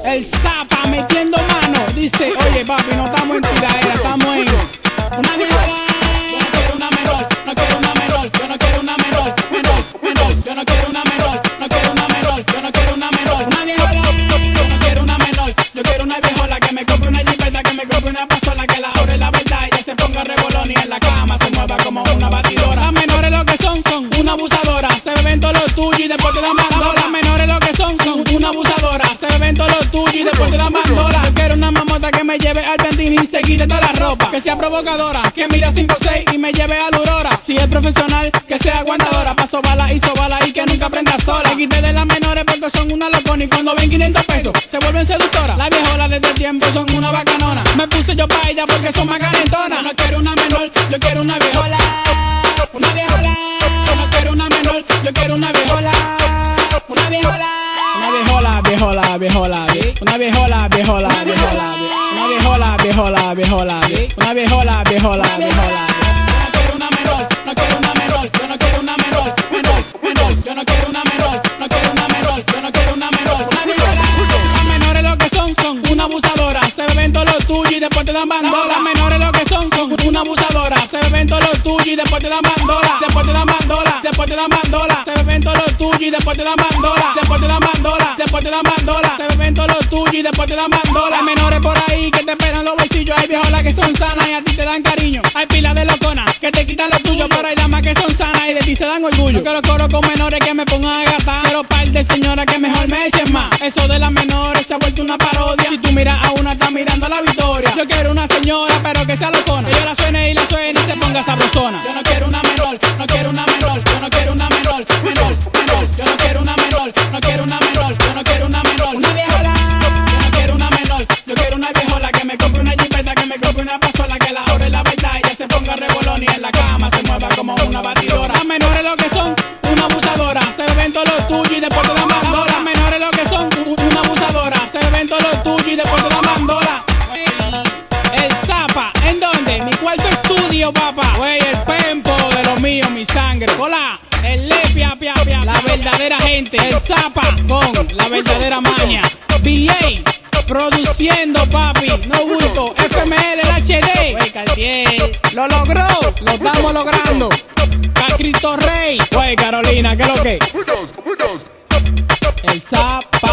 El Zapa metiendo mano. Dice, oye papi, no estamos en tiradera, estamos en una viola. Yo no quiero una menor, no quiero una menor. Yo no quiero una menor, menor. Yo no quiero una menor, no quiero una menor. Yo no quiero una menor, una viejola. Yo no quiero una menor, yo quiero una viejola que me compre una jipeta, que me compre una pasola, que la ore la verdad y ella se ponga rebolón y en la cama se mueva como una batidora. Las menores lo que son una abusadora. Se beben todos los tuyos y después te dan mandola. Las menores lo que son una abusadora. Se beben todos los tuyos y después te dan mandola. Yo quiero una mamota que me lleve al Ventín y se quite toda la ropa. Que sea provocadora, que mira 5-6 y me lleve a la Aurora. Si es profesional, que sea aguantadora. Pa' sobarla y que nunca aprenda sola. Me quité de las menores porque son una locona y cuando ven 500 pesos se vuelven seductoras. Las viejolas desde tiempo son una bacanona. Me puse yo pa' ella porque son más calentonas. Yo no quiero una menor, yo quiero una viejola. Una viejola. Yo no quiero una menor, yo quiero una viejola. Una viejola. Una viejola, viejola, viejola. Una viejola, viejola, viejola. Una viejola, viejola, viejola. Una viejola, viejola, viejola. Yo no quiero una menor, no quiero una menor. Yo no quiero una menor, menor. Yo no quiero una menor, no quiero una menor. Yo no quiero una menor, una viejola. Las menores lo que son una abusadora. Se beben todos los tuyos y después te dan bandola. Las menores lo que son una abusadora. Se beben todos los tuyos y después te dan bandola. Después te dan bandola, después te dan bandola. Se beben todos los tuyos y después te dan bandola. Después te dan bandola, después te dan bandola. Se beben todos los tuyos y después te dan bandola. Hay menores por ahí que te esperan los bolsillos. Hay viejolas que son sanas y a ti te dan cariño. Hay pilas de locona que te quitan lo tuyo, pero hay damas que son sanas y de ti se dan orgullo. Yo quiero coro con menores que me pongan a gastar. Quiero par de señoras que mejor me echen más. Eso de las menores se ha vuelto una parodia. Si tú miras a una, estás mirando la victoria. Yo quiero una señora, pero que sea locona. Que yo la suene y se ponga sabrosona. Yo no quiero una menor, no quiero una menor. Yo no quiero una menor, menor. Yo no quiero una menor, no quiero una menor. Yo no quiero una menor, una viejola. Yo no quiero una menor, yo quiero una viejola que me compre una jipeta, que me compre una pasola, que la ore la verdad y ella se ponga rebolón y en la cama se mueva como una batidora. Las menores lo que son una abusadora. Se beben todos los tuyos y después te dan bandola. Las menores lo que son una abusadora. Se beben todos los tuyos y después te dan bandola. El Zapa, ¿en dónde? Mi cuarto estudio, papá. Wey, el pempo de lo mío, mi sangre. Hola, el lepia, pia, pia. La verdadera gente. El Zapa con la verdadera maña. BA, produciendo, papi. No bulto. FML, el HD. Wey, Cartier. Lo logró. Lo estamos logrando. Cristo Rey. Wey, Carolina, ¿qué es lo que? El Zapa.